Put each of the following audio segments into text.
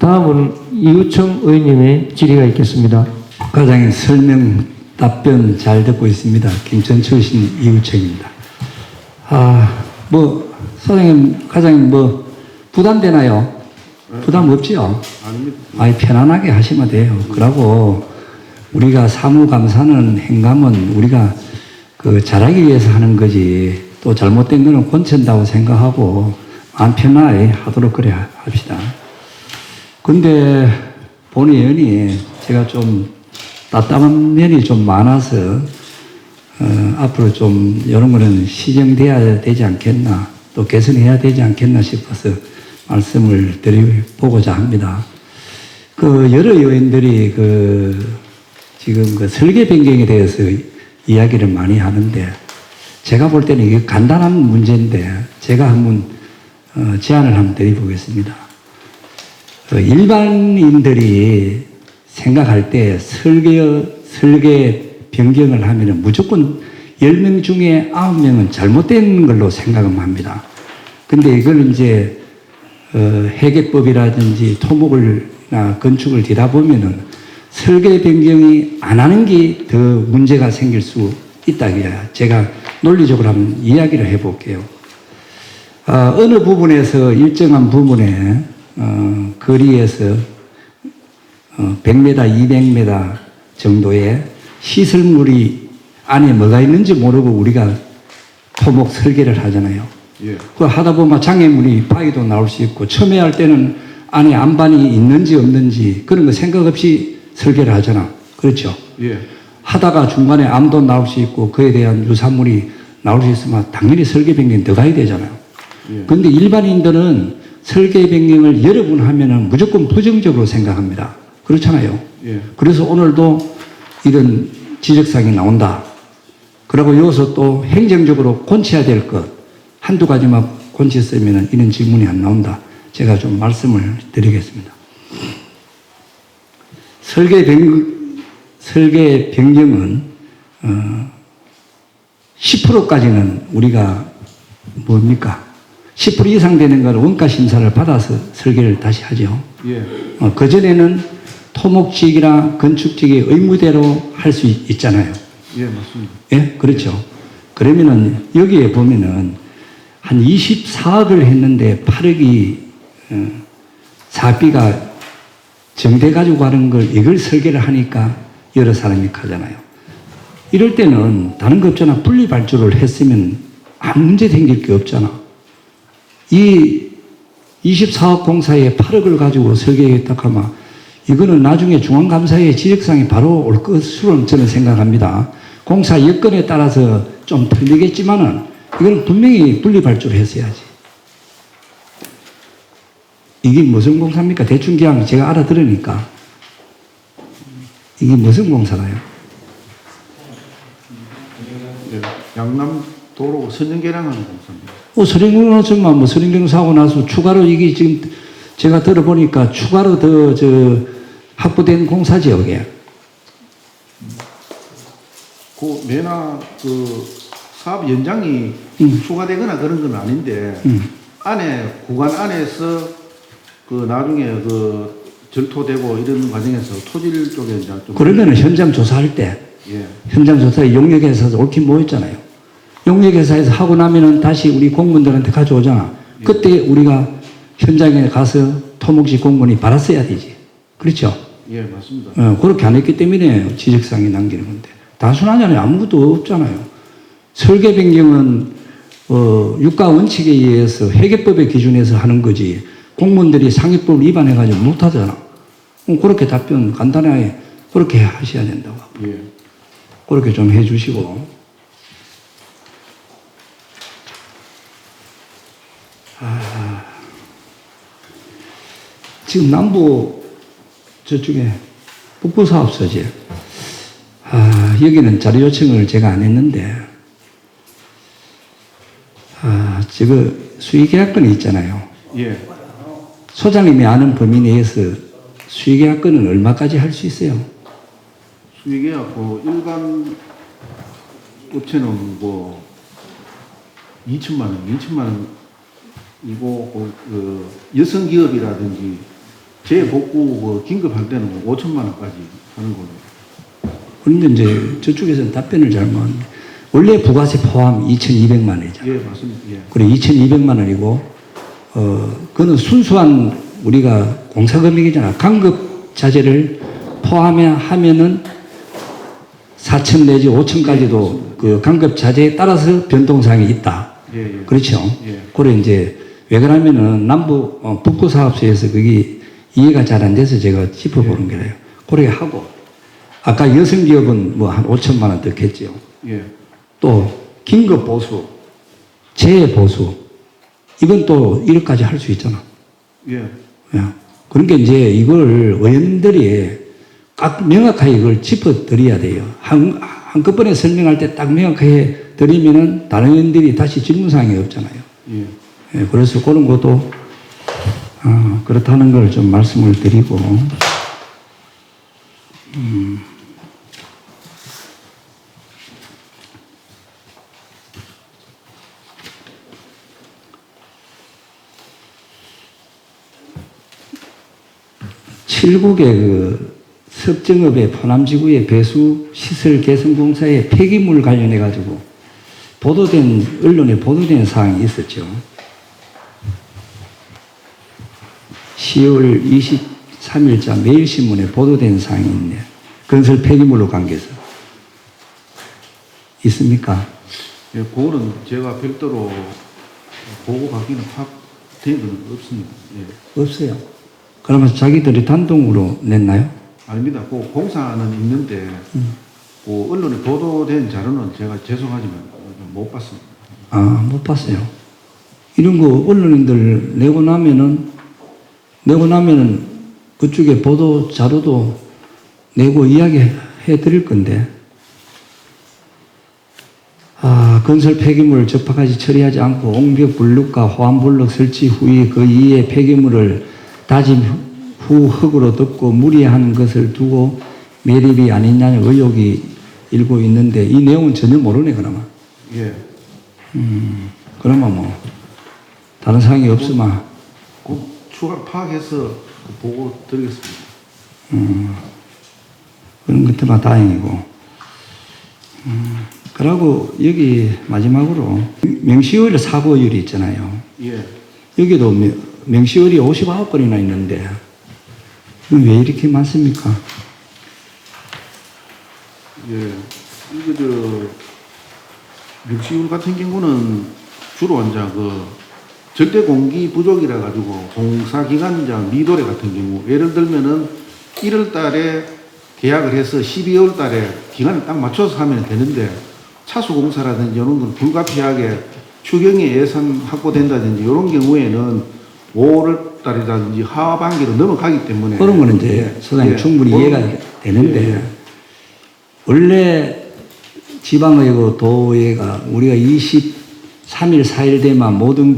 다음은 이우청 의원님의 질의가 있겠습니다. 과장님 설명 답변 잘 듣고 있습니다. 김천 출신 이우청입니다. 사장님, 과장님 부담되나요? 부담 없지요? 아니, 편안하게 하시면 돼요. 그러고 우리가 사무감사는 행감은 우리가 잘하기 위해서 하는 거지 또 잘못된 거는 고친다고 생각하고 마음 편하게 하도록 그래 합시다. 근데 본 의원이 제가 좀 답답한 면이 좀 많아서 앞으로 좀 이런 거는 시정돼야 되지 않겠나 또 개선해야 되지 않겠나 싶어서 말씀을 드려보고자 합니다. 여러 의원들이 지금 설계 변경에 대해서 이야기를 많이 하는데 제가 볼 때는 이게 간단한 문제인데 제가 한번 제안을 한번 드려보겠습니다. 일반인들이 생각할 때 설계 변경을 하면 무조건 10명 중에 9명은 잘못된 걸로 생각을 합니다. 근데 이걸 이제 회계법이라든지 토목이나 건축을 뒤다 보면은 설계 변경이 안 하는 게 더 문제가 생길 수 있다. 제가 논리적으로 한번 이야기를 해볼게요. 어느 부분에서 일정한 부분에 거리에서 100m, 200m 정도의 시설물이 안에 뭐가 있는지 모르고 우리가 토목 설계를 하잖아요. 예. 그 하다 보면 장애물이 바위도 나올 수 있고 처음에 할 때는 안에 안반이 있는지 없는지 그런 거 생각 없이 설계를 하잖아. 그렇죠? 예. 하다가 중간에 암도 나올 수 있고 그에 대한 유사물이 나올 수 있으면 당연히 설계 변경이 들어가야 되잖아요. 예. 그런데 일반인들은 설계 변경을 여러 번 하면은 무조건 부정적으로 생각합니다. 그렇잖아요. 예. 그래서 오늘도 이런 지적사항이 나온다. 그리고 여기서 또 행정적으로 고쳐야 될 것 한두 가지만 고쳤으면 이런 질문이 안 나온다. 제가 좀 말씀을 드리겠습니다. 설계 변경은 10%까지는 우리가 뭡니까? 10% 이상 되는 걸 원가 심사를 받아서 설계를 다시 하죠. 예. 그전에는 토목지역이나 건축지역의 의무대로 할 수 있잖아요. 예, 맞습니다. 예, 그렇죠. 그러면은 여기에 보면은 한 24억을 했는데 8억이 사비가 정대 가지고 하는 걸 이걸 설계를 하니까 여러 사람이 가잖아요. 이럴 때는 다른 거 없잖아. 분리 발주를 했으면 아무 문제 생길 게 없잖아. 이 24억 공사에 8억을 가지고 설계했다 하면 이거는 나중에 중앙감사의 지적사항이 바로 올 것으로 저는 생각합니다. 공사 여건에 따라서 좀 틀리겠지만은 이거는 분명히 분리 발주를 했어야지. 이게 무슨 공사입니까? 대충 그냥 제가 알아들으니까. 이게 무슨 공사나요? 예. 양남도로 선정개량하는 공사입니다. 서령경사만 서령경사하고 나서 추가로 이게 지금 제가 들어보니까 추가로 더 확보된 공사지, 여기에. 매나 사업 연장이 추가되거나 그런 건 아닌데 안에 구간 안에서 나중에 절토되고 이런 과정에서 토질 쪽에 이제 좀 그러면은 현장 조사할 때 예. 현장 조사에 용역회사에서 옳긴 모였잖아요. 용역회사에서 하고 나면은 다시 우리 공무원들한테 가져오잖아. 그때 우리가 현장에 가서 토목지 공무원이 받았어야 되지. 그렇죠? 예, 맞습니다. 그렇게 안 했기 때문에 지적사항이 남기는 건데. 단순하잖아요. 아무것도 없잖아요. 설계 변경은 유가 원칙에 의해서 회계법의 기준에서 하는 거지 공무원들이 상위법을 위반해가지고 못하잖아. 그렇게 답변 간단하게 그렇게 하셔야 된다고. 예. 그렇게 좀 해주시고. 지금 남부 저쪽에 북부사업소지. 여기는 자료 요청을 제가 안 했는데, 저거 수의계약건이 있잖아요. 예. 소장님이 아는 범위 내에서 수의계약건은 얼마까지 할 수 있어요? 수익계약 일반 업체는 2천만 원, 2천만 원이고 여성 기업이라든지 재복구 그 긴급할 때는 5천만 원까지 하는 걸로. 그런데 이제 저쪽에서는 답변을 잘못. 원래 부가세 포함 2,200만 원이잖아요. 예, 맞습니다. 예. 그래 2,200만 원이고 그거는 순수한 우리가 공사 금액이잖아. 강급 자재를 포함하면은 4천 내지 5천까지도 그 강급 자재에 따라서 변동사항이 있다. 예, 예. 그렇죠. 예. 그래 이제 왜 그러냐면은 북부 사업소에서 그게 이해가 잘 안 돼서 제가 짚어보는 거예요. 그렇게 하고 아까 여성기업은 뭐 한 5천만 원 더 했죠. 예. 또 긴급 보수, 재해 보수 이건 또 1억까지 할 수 있잖아. 예. 예. 그러니까 이제 이걸 의원들이 딱 명확하게 이걸 짚어드려야 돼요. 한꺼번에 설명할 때 딱 명확하게 드리면은 다른 의원들이 다시 질문사항이 없잖아요. 예. 예, 그래서 그런 것도 그렇다는 걸 좀 말씀을 드리고 칠국의 그 석정읍의 포남지구의 배수 시설 개선 공사의 폐기물 관련해 가지고 언론에 보도된 사항이 있었죠. 10월 23일자 매일신문에 보도된 사항이 있네. 건설 폐기물로 관계해서. 있습니까? 예, 그거는 제가 별도로 보고 받기는 확된 건 없습니다. 예. 없어요. 그러면 자기들이 단독으로 냈나요? 아닙니다. 그 공사는 있는데, 그 언론에 보도된 자료는 제가 죄송하지만 못 봤습니다. 못 봤어요. 이런 거 언론인들 내고 나면은 그쪽에 보도 자료도 내고 이야기해 드릴 건데, 건설 폐기물 적합하게 처리하지 않고 옹벽 블록과 호암 블록 설치 후에 그 이에 폐기물을 다짐 후 흙으로 덮고 무리한 것을 두고 매립이 아니냐는 의혹이 일고 있는데 이 내용은 전혀 모르네 그러면. 예. 그러면 뭐 다른 사항이 없으면 그 추가 파악해서 보고 드리겠습니다. 그런 것들만 다행이고. 그러고 여기 마지막으로 명시효율 사고율이 있잖아요. 예. 여기도 명시효율이 59건이나 있는데 왜 이렇게 많습니까? 예. 이거 명시율 같은 경우는 주로 이제 절대 공기 부족이라 가지고 공사 기간장 미도래 같은 경우 예를 들면은 1월 달에 계약을 해서 12월 달에 기간을 딱 맞춰서 하면 되는데 차수 공사라든지 이런 건 불가피하게 추경에 예산 확보된다든지 이런 경우에는 5월 달이라든지 하반기로 넘어가기 때문에 그런 거는 이제 소장님 충분히 이해가 되는데 원래 지방의회 도의회가 우리가 23일 4일 되면 모든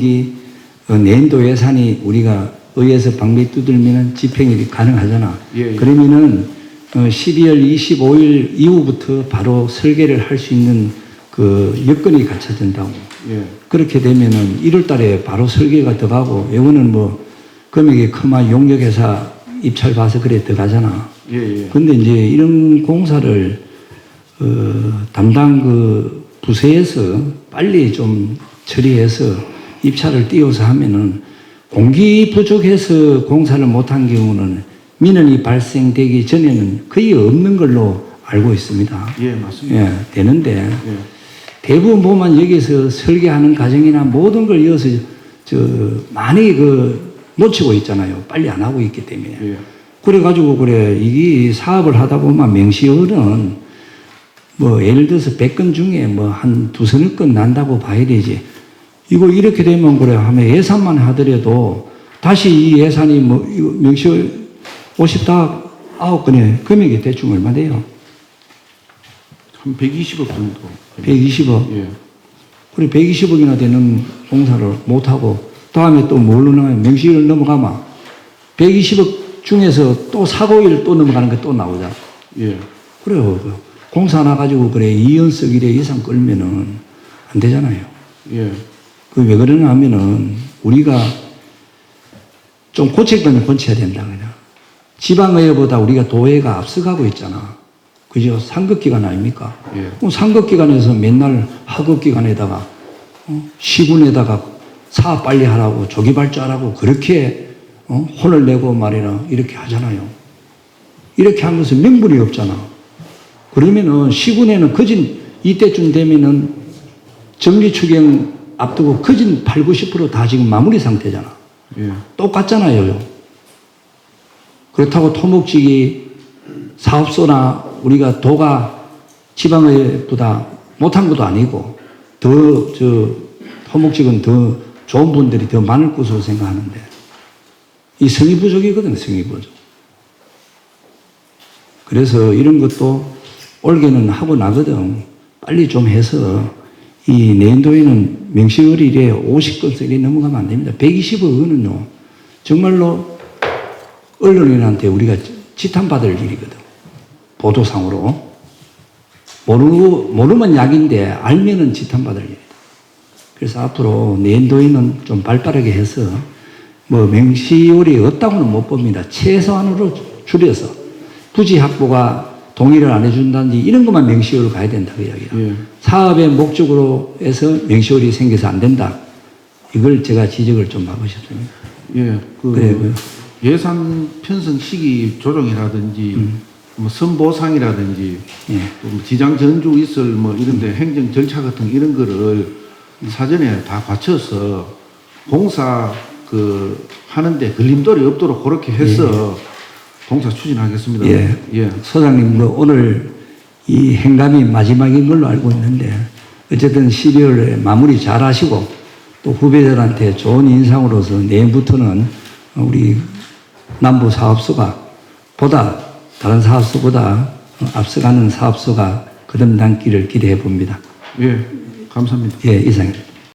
내년도 예산이 우리가 의회에서 방미 두들면은 집행이 가능하잖아. 예. 그러면은 12월 25일 이후부터 바로 설계를 할 수 있는 그 여건이 갖춰진다고. 예. 그렇게 되면은 1월 달에 바로 설계가 들어가고, 이거는 뭐 금액이 크면 용역회사 입찰 봐서 그래 들어가잖아. 예. 예. 근데 이제 이런 공사를, 담당 그 부서에서 빨리 좀 처리해서 입찰을 띄워서 하면은 공기 부족해서 공사를 못한 경우는 민원이 발생되기 전에는 거의 없는 걸로 알고 있습니다. 예, 맞습니다. 예, 되는데 예. 대부분 보면 여기서 설계하는 과정이나 모든 걸 이어서 많이 놓치고 있잖아요. 빨리 안 하고 있기 때문에. 예. 그래가지고 이게 사업을 하다 보면 명시효는 뭐 예를 들어서 100건 중에 뭐 한 두서너 건 난다고 봐야 되지. 이거 이렇게 되면 하면 예산만 하더라도 다시 이 예산이 이거 명시효 59건에 금액이 대충 얼마 돼요? 한 120억 정도. 120억. 예. 그래 120억이나 되는 공사를 못하고 다음에 또 뭘로 나와요? 명시를 넘어가면 120억 중에서 또 사고일 또 넘어가는 게 또 나오잖아. 예. 그래요. 공사 하나 가지고 2연석 이래 이상 끌면은 안 되잖아요. 예. 왜 그러냐 하면은 우리가 좀 고칠 거는 고쳐야 된다. 그냥. 지방의회보다 우리가 도의회가 앞서가고 있잖아. 그죠? 상급기관 아닙니까? 예. 그럼 상급기관에서 맨날 하급기관에다가 시군에다가 사업 빨리 하라고 조기발주하라고 그렇게 혼을 내고 말이라 이렇게 하잖아요. 이렇게 한 것은 명분이 없잖아. 그러면은 시군에는 거진 이때쯤 되면은 정리추경 앞두고 거진 8, 90%다 지금 마무리 상태잖아. 예. 똑같잖아요. 그렇다고 토목지기 사업소나 우리가 도가 지방의회보다 못한 것도 아니고 토목지기는 더 좋은 분들이 더 많을 것으로 생각하는데 이 성의 부족이거든, 성의 부족. 그래서 이런 것도 올해는 하고 나거든. 빨리 좀 해서 이 내년도에는 명시월일에 50건설이 넘어가면 안 됩니다. 120억 원은요, 정말로 언론인한테 우리가 지탄받을 일이거든. 보도상으로. 모르면 약인데 알면은 지탄받을 일이다. 그래서 앞으로 내년도에는 좀 발빠르게 해서 뭐 명시월이 없다고는 못 봅니다. 최소한으로 줄여서 부지 확보가 동의를 안 해준다든지 이런 것만 명시월로 가야 된다 그 이야기야. 예. 사업의 목적으로 해서 명시월이 생겨서 안 된다. 이걸 제가 지적을 좀 하고 싶습니다. 예. 그래. 예산 편성 시기 조정이라든지 뭐 선보상이라든지 예. 또뭐 지장 전주 있을 뭐 이런데 행정 절차 같은 이런 거를 사전에 다 갖춰서 공사 하는데 걸림돌이 없도록 그렇게 해서 공사 추진하겠습니다. 예. 예. 소장님, 오늘 이 행감이 마지막인 걸로 알고 있는데, 어쨌든 12월에 마무리 잘 하시고, 또 후배들한테 좋은 인상으로서 내일부터는 우리 남부 사업소가 다른 사업소보다 앞서가는 사업소가 거듭남기를 기대해 봅니다. 예. 감사합니다. 예, 이상입니다.